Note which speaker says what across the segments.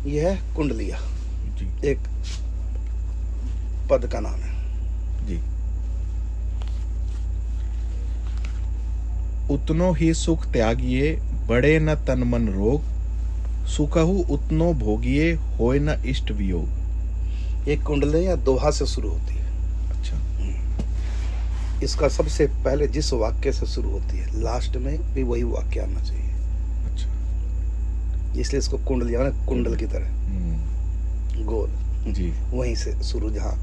Speaker 1: यह है कुंडलिया,
Speaker 2: जी
Speaker 1: एक पद का नाम है।
Speaker 2: जी। उतनो ही सुख त्यागिए, बड़े न तन मन रोग, सुखहु उतनो भोगिए, होय न इष्ट वियोग।
Speaker 1: एक कुंडलिया दोहा से शुरू होती है।
Speaker 2: अच्छा।
Speaker 1: इसका सबसे पहले जिस वाक्य से शुरू होती है लास्ट में भी वही वाक्य आना चाहिए,
Speaker 2: अच्छा।
Speaker 1: इसलिए इसको कुंडलिया ना, कुंडल की तरह गोल।
Speaker 2: जी।
Speaker 1: वहीं से शुरू, जहाँ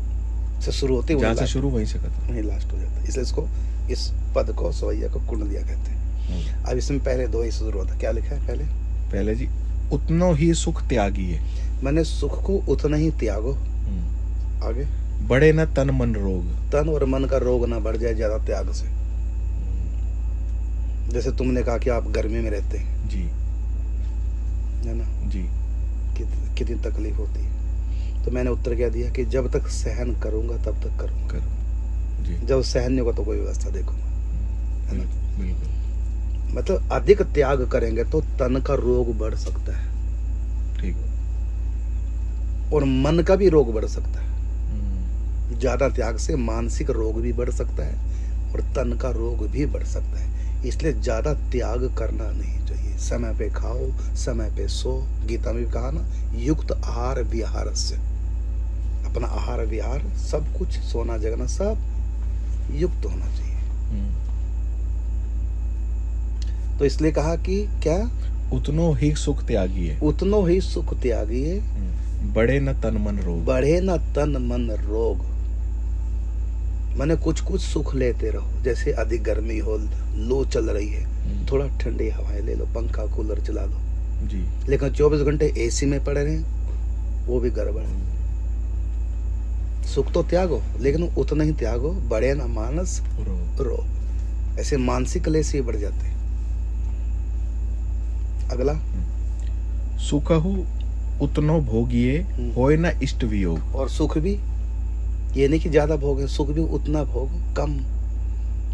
Speaker 1: से शुरू होती है
Speaker 2: जहाँ
Speaker 1: वहीं
Speaker 2: से
Speaker 1: लास्ट,
Speaker 2: शुरू वहीं से खत्म।
Speaker 1: वहीं लास्ट हो जाता है, इसलिए इसको, इस पद को, सवैया को कुंडलिया कहते हैं। अब इसमें पहले दो ही से शुरू होता है। क्या लिखा है पहले?
Speaker 2: पहले जी, उतनो ही सुख त्यागिए,
Speaker 1: मैंने सुख को उतना ही त्यागो। आगे,
Speaker 2: बड़े न तन मन रोग।
Speaker 1: तन और मन का रोग ना बढ़ जाए ज्यादा त्याग से। जैसे तुमने कहा कि आप गर्मी में रहते हैं,
Speaker 2: जी
Speaker 1: है ना,
Speaker 2: जी।
Speaker 1: कितनी तकलीफ होती है, तो मैंने उत्तर क्या दिया कि जब तक सहन करूंगा तब तक करूंगा,
Speaker 2: करो जी।
Speaker 1: जब सहन नहीं होगा तो कोई व्यवस्था देखूंगा, है ना।
Speaker 2: बिल्कुल।
Speaker 1: मतलब अधिक त्याग करेंगे तो तन का रोग बढ़ सकता है,
Speaker 2: ठीक।
Speaker 1: और मन का भी रोग बढ़ सकता है। ज्यादा त्याग से मानसिक रोग भी बढ़ सकता है और तन का रोग भी बढ़ सकता है। इसलिए ज्यादा त्याग करना नहीं चाहिए। समय पे खाओ, समय पे सो। गीता में भी कहा ना, युक्त आहार विहार से, अपना आहार विहार सब कुछ, सोना जगना सब युक्त होना चाहिए। तो इसलिए कहा कि क्या,
Speaker 2: उतनो ही सुख त्यागिए,
Speaker 1: उतनो ही सुख त्यागिए,
Speaker 2: बड़े न तन मन रोग।
Speaker 1: बढ़े न तन मन रोग। माने कुछ कुछ सुख लेते रहो। जैसे अधिक गर्मी हो, लू चल रही है, थोड़ा ठंडी हवाएं ले लो, पंखा कूलर चला लो
Speaker 2: जी।
Speaker 1: लेकिन 24 घंटे एसी में पड़े रहे, वो भी गड़बड़ है। सुख तो त्यागो, लेकिन उतना ही त्यागो, बढ़े ना मानस रोग। ऐसे मानसिक क्लेश ही बढ़ जाते हैं। अगला,
Speaker 2: सुखहु उतनो भोगिए, होय न इष्ट वियोग।
Speaker 1: और सुख भी, ये नहीं कि ज्यादा भोगे, सुख भी उतना भोगो, कम,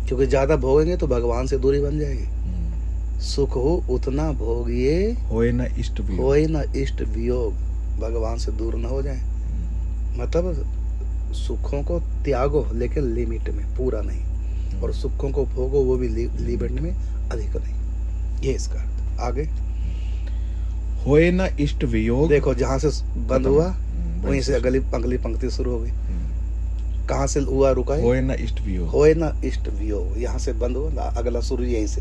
Speaker 1: क्योंकि ज्यादा भोगेंगे तो भगवान से दूरी बन जाएगी। सुख हो उतना भोगिए,
Speaker 2: होय न इष्ट वियोग।
Speaker 1: होय न इष्ट वियोग, भगवान से दूर न हो जाए। मतलब सुखों को त्यागो लेकिन लिमिट में, पूरा नहीं, और सुखों को भोगो वो भी लिमिट में, अधिक नहीं। ये इसका अर्थ। आगे,
Speaker 2: होय न इष्ट वियोग।
Speaker 1: देखो जहां से बंद हुआ वहीं से अगली पंक्ति शुरू हो गई। कहाँ से हुआ, रुका है?
Speaker 2: होय न इष्ट वियोग।
Speaker 1: होय न इष्ट वियोग, यहाँ से बंद हुआ, अगला शुरू यहीं से।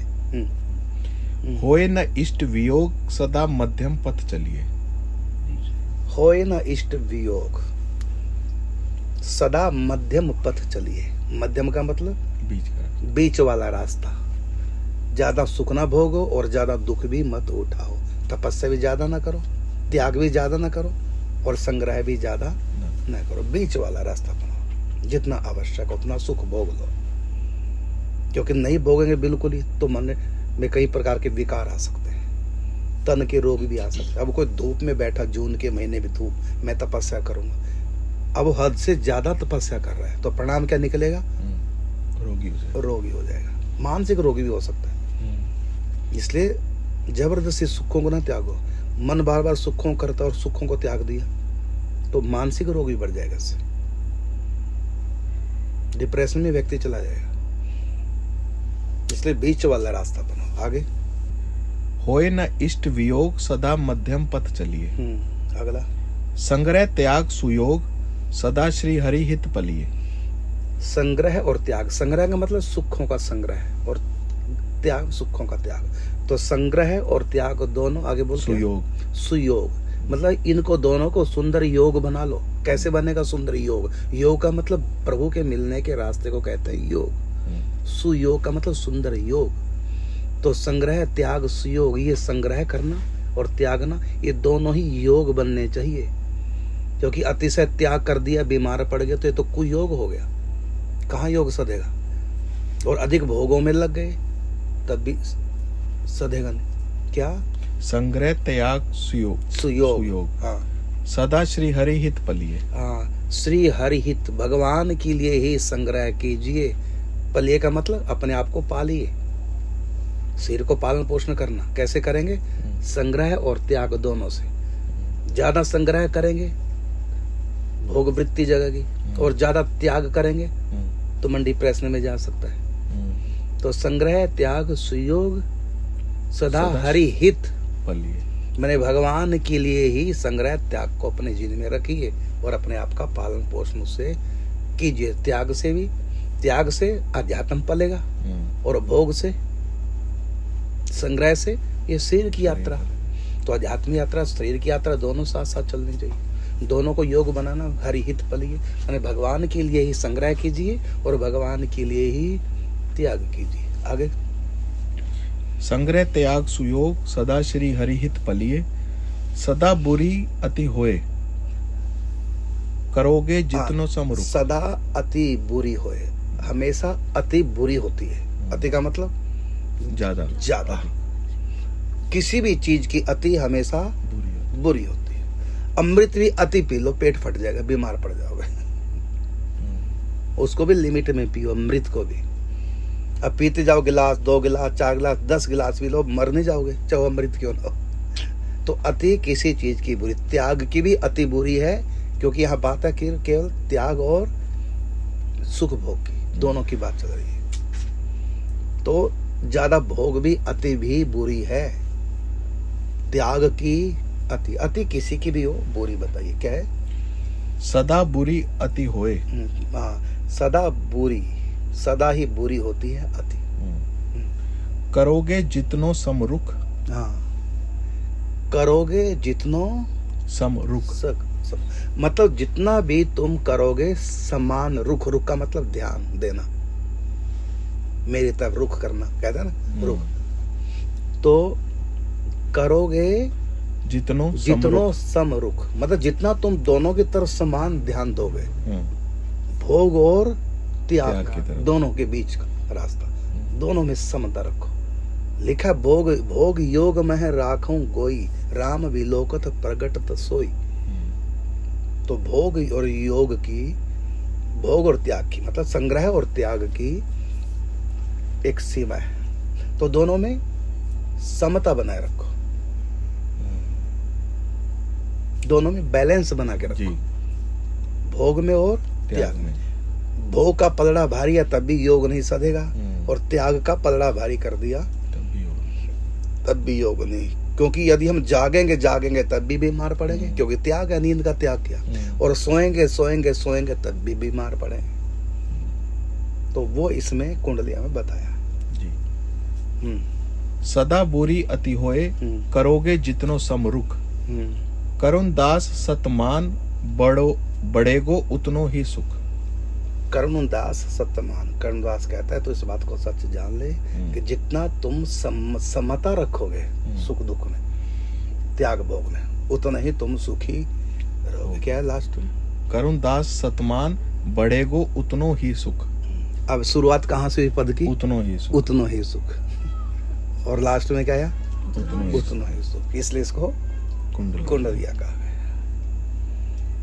Speaker 2: होय न इष्ट वियोग, सदा मध्यम पथ चलिए।
Speaker 1: होय न इष्ट वियोग, सदा मध्यम पथ चलिए। मध्यम का मतलब
Speaker 2: बीच का,
Speaker 1: बीच वाला रास्ता। ज्यादा सुख ना भोगो और ज्यादा दुख भी मत उठाओ। तपस्या भी ज्यादा ना करो, त्याग भी ज्यादा ना करो, और संग्रह भी ज्यादा ना करो। बीच वाला रास्ता अपनाओ। जितना आवश्यक उतना सुख भोग लो, क्योंकि नहीं भोगेंगे बिल्कुल ही तो मन में कई प्रकार के विकार आ सकते हैं, तन के रोग भी आ सकते हैं। अब कोई धूप में बैठा, जून के महीने में धूप, मैं तपस्या करूंगा, अब हद से ज्यादा तपस्या कर रहा है तो परिणाम क्या निकलेगा? रोगी हो जाएगा, मानसिक रोगी भी हो सकता है। इसलिए जबरदस्ती सुखों को ना त्यागो। मन बार बार सुखों करता और सुखों को त्याग दिया तो मानसिक रोग भी बढ़ जाएगा, इससे डिप्रेशन में व्यक्ति चला जाएगा। इसलिए बीच वाला रास्ता बनाओ। आगे,
Speaker 2: होय न इष्ट वियोग, सदा मध्यम पथ चलिए।
Speaker 1: अगला,
Speaker 2: संग्रह त्याग सुयोग, सदा श्री हरि हित पलिए।
Speaker 1: संग्रह और त्याग, संग्रह का मतलब सुखों का संग्रह और त्याग सुखों का त्याग। तो संग्रह और त्याग दोनों, आगे बोल,
Speaker 2: सुयोग।
Speaker 1: सुयोग मतलब इनको दोनों को सुंदर योग बना लो। कैसे बनेगा सुंदर योग? योग का मतलब प्रभु के मिलने के रास्ते को कहते हैं योग। सुयोग का मतलब सुंदर योग। तो संग्रह त्याग सुयोग, ये संग्रह करना और त्यागना, ये दोनों ही योग बनने चाहिए। क्योंकि अतिशय त्याग कर दिया, बीमार पड़ गया तो ये तो कुयोग हो गया, कहाँ योग सधेगा। और अधिक भोगों में लग गए तब भी सधेगा नहीं। क्या?
Speaker 2: संग्रह त्याग सुयोग।
Speaker 1: सुयोग। हाँ,
Speaker 2: सदा श्री हरि हित पलिए।
Speaker 1: हाँ, श्री हरि हित, भगवान के लिए ही संग्रह कीजिए। पलिए का मतलब अपने आप को पालिए, शरीर को पालन पोषण करना। कैसे करेंगे? संग्रह और त्याग दोनों से। ज्यादा संग्रह करेंगे भोग वृत्ति जगेगी, और ज्यादा त्याग करेंगे तो मन डिप्रेशन में जा सकता है। तो संग्रह त्याग सुयोग सदा हरि हित
Speaker 2: पलिए।
Speaker 1: मैंने भगवान के लिए ही संग्रह त्याग को अपने जीवन में रखिए और अपने आप का पालन पोषण उससे कीजिए। त्याग से अध्यात्म पलेगा और भोग से संग्रह से ये शरीर की यात्रा। तो अध्यात्म यात्रा शरीर की यात्रा दोनों साथ साथ चलनी चाहिए, दोनों को योग बनाना। हरि हित पलिए यानी भगवान के लिए ही संग्रह कीजिए और भगवान के लिए ही त्याग कीजिए। आगे
Speaker 2: संग्रह त्याग सुयोग सदा श्री हरिहित पलिए। सदा बुरी अति होए करोगे जितनो समरूप।
Speaker 1: सदा अति बुरी होए, हमेशा अति बुरी होती है। अति का मतलब ज्यादा। किसी भी चीज की अति हमेशा बुरी होती है। अमृत भी अति पी लो पेट फट जाएगा, बीमार पड़ जाओगे। उसको भी लिमिट में पियो, अमृत को भी। अब पीते जाओ गिलास, 2 गिलास, 4 गिलास, 10 गिलास पी लो, मर नहीं जाओगे, चाहे अमृत क्यों ना हो। तो अति किसी चीज की बुरी, त्याग की भी अति बुरी है, क्योंकि यहाँ बात है केवल त्याग और सुख भोग की, दोनों की बात चल रही है। तो ज्यादा भोग भी अति भी बुरी है। त्याग की अति किसी की भी हो बुरी, बताइए क्या है?
Speaker 2: सदा बुरी अति होए।
Speaker 1: सदा ही बुरी होती है अति।
Speaker 2: करोगे जितनो समरुख।
Speaker 1: करोगे जितनो
Speaker 2: समरुख।
Speaker 1: मतलब जितना भी तुम करोगे समान रुख का मतलब ध्यान देना, मेरी तरफ रुख करना, कहते हैं ना रुख। तो करोगे जितनो समरुख मतलब जितना तुम दोनों की तरफ समान ध्यान दोगे, भोग और त्याग दोनों के बीच का रास्ता, दोनों में समता रखो। लिखा भोग योग में राखूं गोई, राम विलोकत प्रगटत सोई। तो भोग और योग की, भोग और त्याग की मतलब संग्रह और त्याग की एक सीमा है। तो दोनों में समता बनाए रखो, दोनों में बैलेंस बना के रखो, भोग में और त्याग में। भोग का पलड़ा भारी है तब भी योग नहीं सधेगा, और त्याग का पलड़ा भारी कर दिया तब भी योग नहीं। क्योंकि यदि हम जागेंगे तब भी बीमार पड़ेंगे, क्योंकि त्याग है, नींद का त्याग किया। और सोएंगे तब भी बीमार पड़ेंगे। तो वो इसमें कुंडलिया में बताया जी।
Speaker 2: सदा बुरी अति होए करोगे जितनो समरुख। करुण दास सतमान बढ़ेगो उतनो ही सुख।
Speaker 1: करुणदास सत्यमान, करुणदास कहता है तो इस बात को सच जान ले कि जितना तुम समता रखोगे सुख दुख में, त्याग भोग में, उतना ही तुम सुखी रहोगे। क्या है लास्ट में?
Speaker 2: करुणदास सतमान बढ़ेगो उतनो ही सुख।
Speaker 1: अब शुरुआत कहाँ से हुई पद की?
Speaker 2: उतनो ही सुख।
Speaker 1: और लास्ट में क्या है? उतनो ही सुख। इसलिए इसको कुंडलिया कहा।